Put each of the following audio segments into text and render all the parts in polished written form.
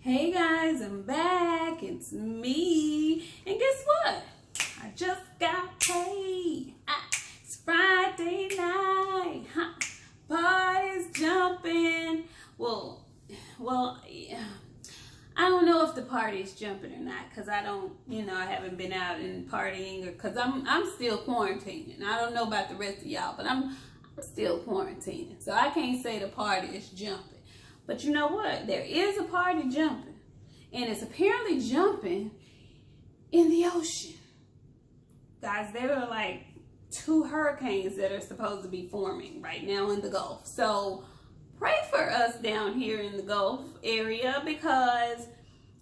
Hey guys, I'm back. It's me. And guess what? I just got paid. It's Friday night. Party's jumping. Well, yeah. I don't know if the party's jumping or not because I don't, I haven't been out and partying or because I'm still quarantining. I don't know about the rest of y'all, but I'm still quarantining. So I can't say the party is jumping. But you know what? There is a party jumping. And it's apparently jumping in the ocean. Guys, there are like 2 hurricanes that are supposed to be forming right now in the Gulf. So pray for us down here in the Gulf area because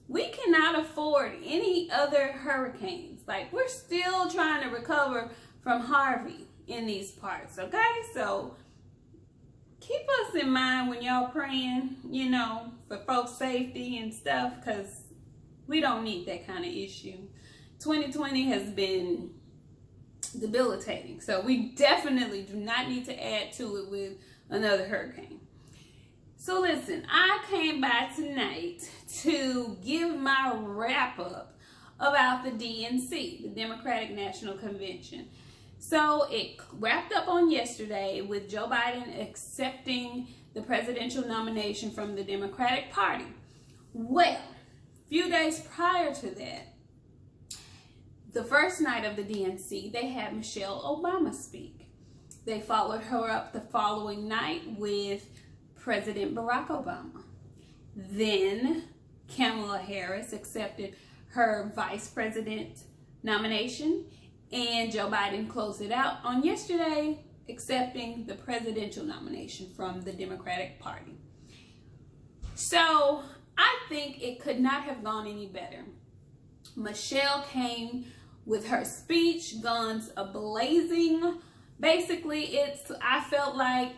we cannot afford any other hurricanes. Like, we're still trying to recover from Harvey in these parts, okay? So keep us in mind when y'all praying, for folks' safety and stuff, because we don't need that kind of issue. 2020 has been debilitating, so we definitely do not need to add to it with another hurricane. So listen, I came by tonight to give my wrap up about the DNC, the Democratic National Convention. So it wrapped up on yesterday with Joe Biden accepting the presidential nomination from the Democratic Party. Well, a few days prior to that, the first night of the DNC, they had Michelle Obama speak. They followed her up the following night with President Barack Obama. Then Kamala Harris accepted her vice president nomination. And Joe Biden closed it out on yesterday, accepting the presidential nomination from the Democratic Party. So I think it could not have gone any better. Michelle came with her speech, guns a-blazing. Basically, I felt like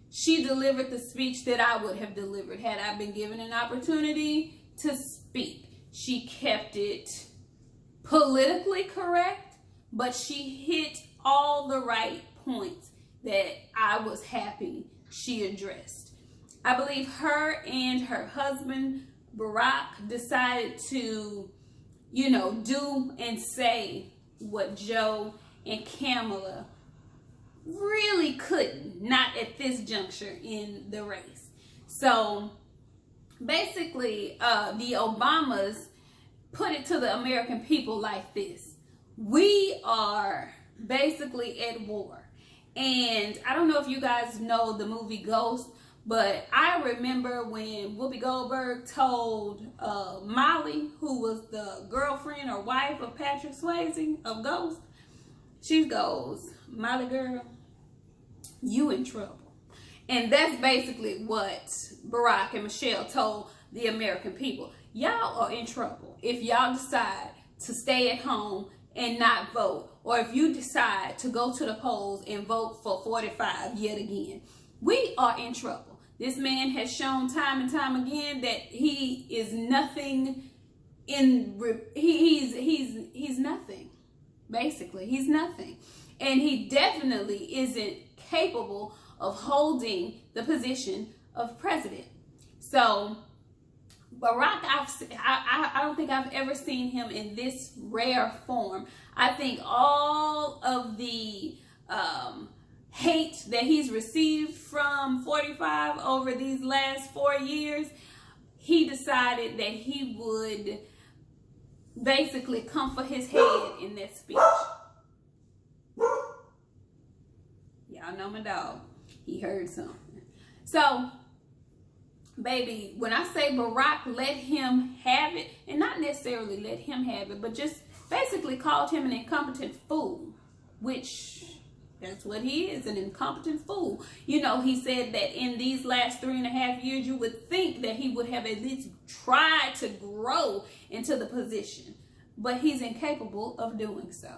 she delivered the speech that I would have delivered had I been given an opportunity to speak. She kept it politically correct, but she hit all the right points that I was happy she addressed. I believe her and her husband, Barack, decided to, do and say what Joe and Kamala really couldn't, not at this juncture in the race. So basically, the Obamas put it to the American people like this. We are basically at war. And I don't know if you guys know the movie Ghost, but I remember when Whoopi Goldberg told Molly, who was the girlfriend or wife of Patrick Swayze of Ghost, she goes, "Molly girl, you in trouble." And that's basically what Barack and Michelle told the American people. Y'all are in trouble if y'all decide to stay at home and not vote, or if you decide to go to the polls and vote for 45 yet again. We are in trouble. This man has shown time and time again that he is nothing he's nothing. Basically, he's nothing. And he definitely isn't capable of holding the position of president. So Barack, I don't think I've ever seen him in this rare form. I think all of the hate that he's received from 45 over these last 4 years, he decided that he would basically come for his head in that speech. Y'all know my dog. He heard something. So, baby, when I say Barack let him have it, and not necessarily let him have it, but just basically called him an incompetent fool, which that's what he is, an incompetent fool. He said that in these last 3.5 years, you would think that he would have at least tried to grow into the position, but he's incapable of doing so.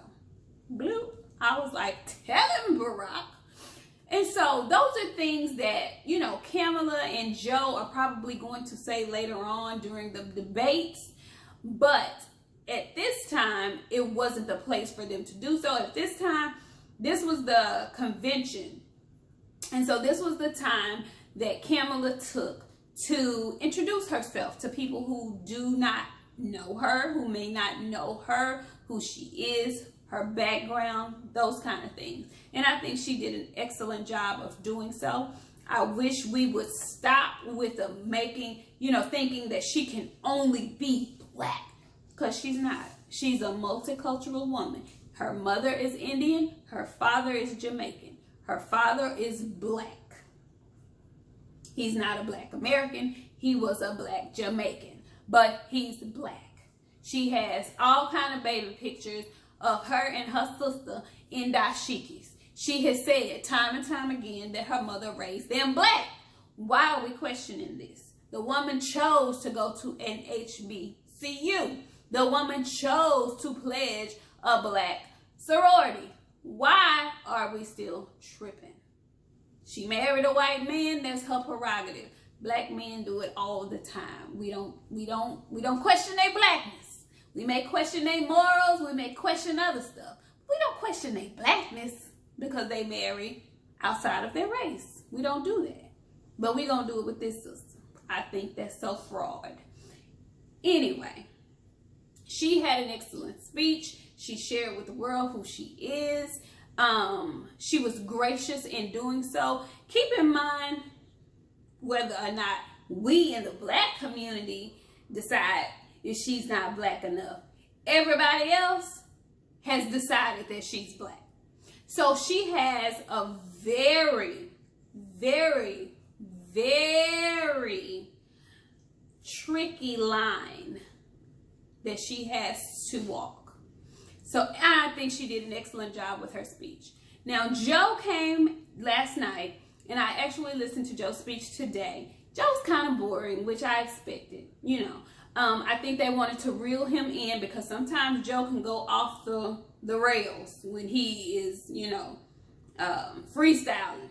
Bloop. I was like, tell him, Barack. And so those are things that, Kamala and Joe are probably going to say later on during the debates. But at this time, it wasn't the place for them to do so. At this time, this was the convention. And so this was the time that Kamala took to introduce herself to people who do not know her, who may not know her, who she is, her background, those kind of things. And I think she did an excellent job of doing so. I wish we would stop with the making, thinking that she can only be black, because she's not. She's a multicultural woman. Her mother is Indian. Her father is Jamaican. Her father is black. He's not a black American. He was a black Jamaican, but he's black. She has all kind of baby pictures of her and her sister in dashikis. She has said time and time again that her mother raised them black. Why are we questioning this? The woman chose to go to an HBCU. The woman chose to pledge a black sorority. Why are we still tripping? She married a white man. That's her prerogative. Black men do it all the time. We don't question their blackness. We may question their morals. We may question other stuff. We don't question their blackness because they marry outside of their race. We don't do that. But we're going to do it with this sister. I think that's so fraud. Anyway, she had an excellent speech. She shared with the world who she is. She was gracious in doing so. Keep in mind, whether or not we in the black community decide if she's not black enough, everybody else has decided that she's black. So she has a very, very, very tricky line that she has to walk. So I think she did an excellent job with her speech. Now, Joe came last night, and I actually listened to Joe's speech today. Joe's kind of boring, which I expected, I think they wanted to reel him in because sometimes Joe can go off the rails when he is, freestyling.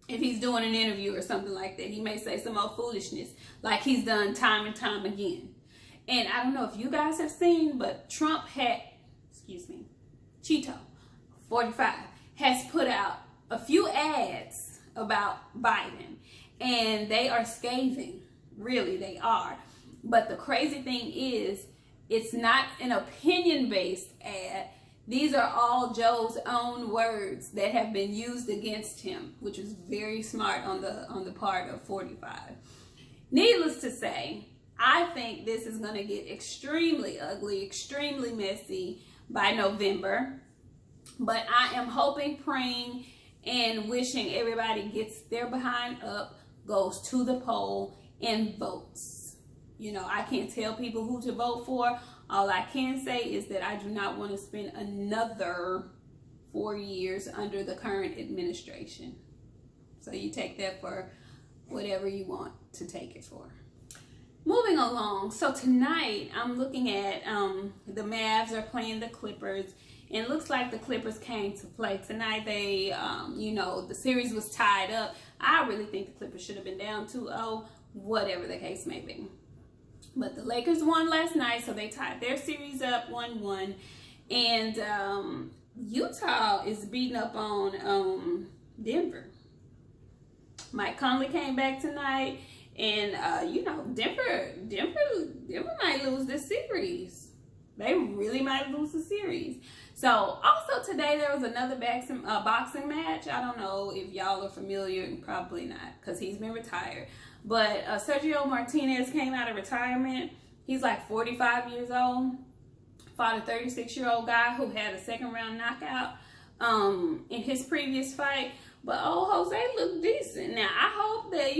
If he's doing an interview or something like that, he may say some old foolishness like he's done time and time again. And I don't know if you guys have seen, but Trump Cheeto 45 has put out a few ads about Biden, and they are scathing. Really, they are. But the crazy thing is, it's not an opinion-based ad. These are all Joe's own words that have been used against him, which is very smart on the part of 45. Needless to say, I think this is going to get extremely ugly, extremely messy by November. But I am hoping, praying, and wishing everybody gets their behind up, goes to the poll, and votes. I can't tell people who to vote for. All I can say is that I do not want to spend another 4 years under the current administration. So you take that for whatever you want to take it for. Moving along, so tonight I'm looking at the Mavs are playing the Clippers, and it looks like the Clippers came to play tonight. They, the series was tied up. I really think the Clippers should have been down 2-0, whatever the case may be. But the Lakers won last night, so they tied their series up 1-1. And Utah is beating up on Denver. Mike Conley came back tonight. And, Denver might lose this series. They really might lose the series. So, also today there was another boxing match. I don't know if y'all are familiar, probably not, because he's been retired. But Sergio Martinez came out of retirement. He's like 45 years old. Fought a 36-year-old guy who had a second-round knockout in his previous fight. But Jose looked decent. Now, I hope that,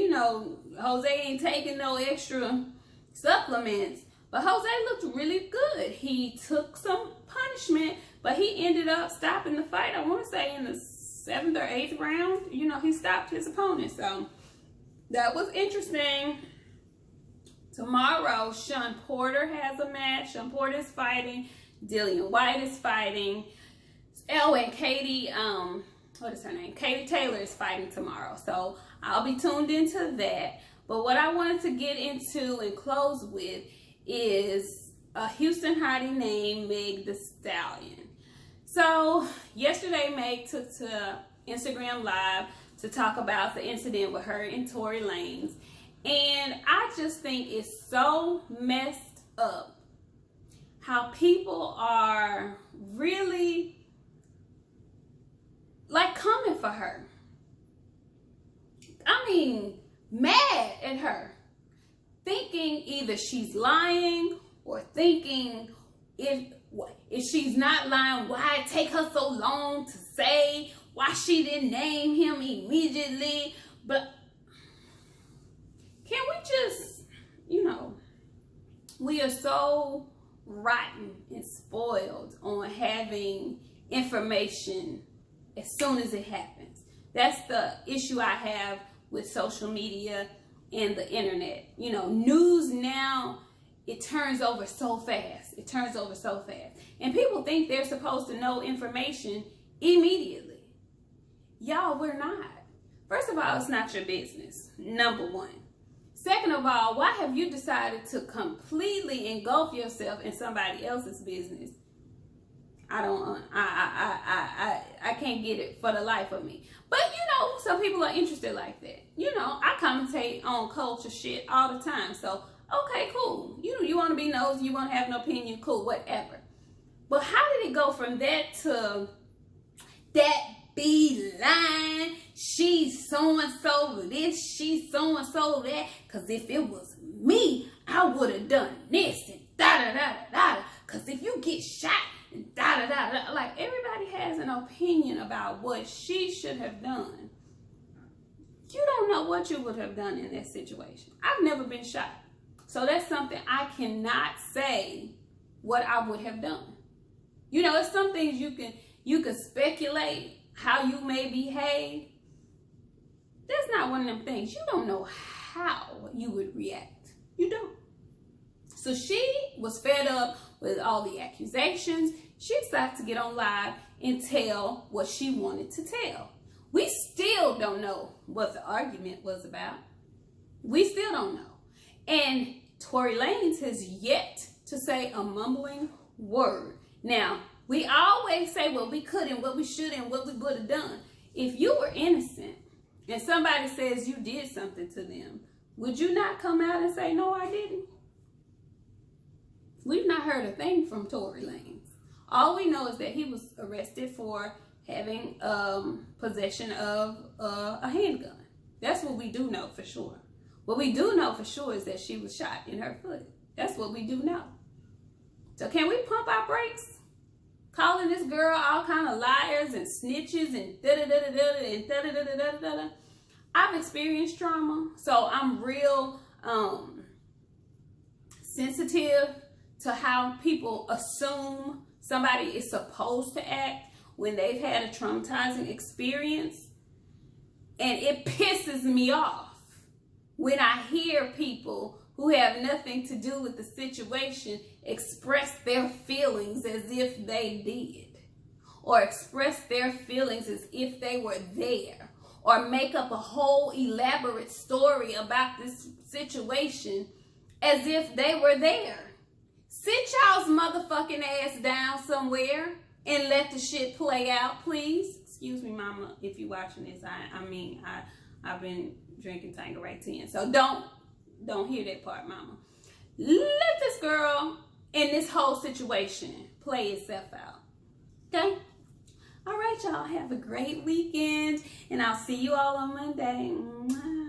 Jose ain't taking no extra supplements. But Jose looked really good. He took some punishment, but he ended up stopping the fight, I want to say in the 7th or 8th round. He stopped his opponent. So, that was interesting. Tomorrow, Sean Porter has a match. Sean Porter is fighting. Dillian White is fighting. And Katie, what is her name? Katie Taylor is fighting tomorrow. So I'll be tuned into that. But what I wanted to get into and close with is a Houston hottie named Meg the Stallion. So yesterday, Meg took to Instagram Live to talk about the incident with her and Tory Lanez. And I just think it's so messed up how people are really like coming for her. I mean, mad at her, thinking either she's lying or thinking if she's not lying, why it take her so long to say, why she didn't name him immediately. But can we just, we are so rotten and spoiled on having information as soon as it happens. That's the issue I have with social media and the internet. News now, it turns over so fast. It turns over so fast. And people think they're supposed to know information immediately. Y'all, we're not. First of all, it's not your business, number one. Second of all, why have you decided to completely engulf yourself in somebody else's business? I can't get it for the life of me. But some people are interested like that. I commentate on culture shit all the time. So, okay, cool. You want to be nosy, you want to have an opinion, cool, whatever. But how did it go from that to that be lying? She's so-and-so this, she's so-and-so that. Because if it was me, I would have done this and da-da-da-da-da. Because if you get shot, da-da-da-da. Like, everybody has an opinion about what she should have done. You don't know what you would have done in that situation. I've never been shot. So that's something I cannot say what I would have done. It's some things you can speculate how you may behave. That's not one of them things. You don't know how you would react. You don't. So she was fed up with all the accusations. She decided to get on live and tell what she wanted to tell. We still don't know what the argument was about. We still don't know. And Tory Lanez has yet to say a mumbling word. Now, we always say what we could and what we should and what we would have done. If you were innocent and somebody says you did something to them, would you not come out and say, no, I didn't? We've not heard a thing from Tory Lanez. All we know is that he was arrested for having possession of a handgun. That's what we do know for sure. What we do know for sure is that she was shot in her foot. That's what we do know. So can we pump our brakes? Calling this girl all kind of liars and snitches and da-da-da-da-da and da-da-da-da-da-da. I've experienced trauma, so I'm real sensitive to how people assume somebody is supposed to act when they've had a traumatizing experience. And it pisses me off when I hear people who have nothing to do with the situation express their feelings as if they did, or express their feelings as if they were there, or make up a whole elaborate story about this situation as if they were there. Sit y'all's motherfucking ass down somewhere and let the shit play out, please. Excuse me, mama, if you're watching this. I've been drinking Tanqueray 10, so don't hear that part, mama. Let this girl in this whole situation play itself out. Okay? All right, y'all. Have a great weekend, and I'll see you all on Monday. Mwah.